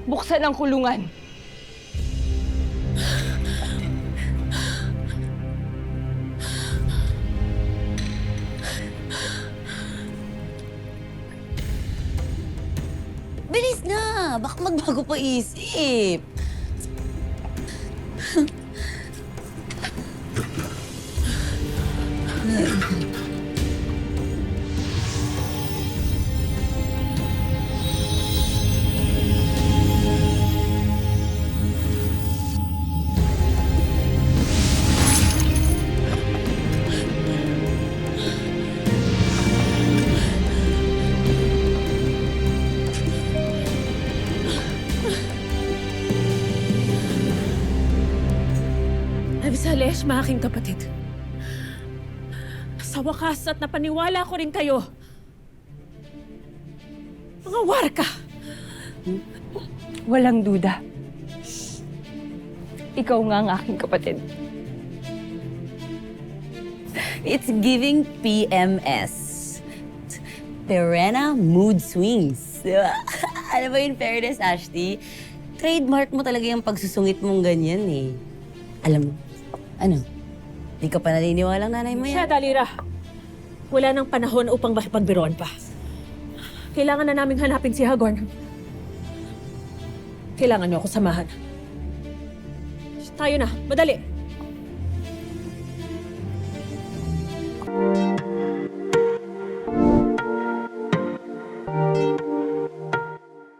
buksan ang kulungan. Bilis na! Baka magbago pa isip. Avisales, mga aking kapatid. Sa wakas at napaniwala ko rin kayo. Mga warka! Walang duda. Ikaw nga ang aking kapatid. It's giving PMS. Perena Mood Swings. Ano ba yung fairness, Ashley? Trademark mo talaga yung pagsusungit mong ganyan eh. Alam mo, ano? Di ka pa naniniwalang nanay mo Siya, yan? Dalira. Wala nang panahon upang makipagbiroan pa. Kailangan na naming hanapin si Hagorn. Kailangan niyo ako samahan. Tayo na, madali.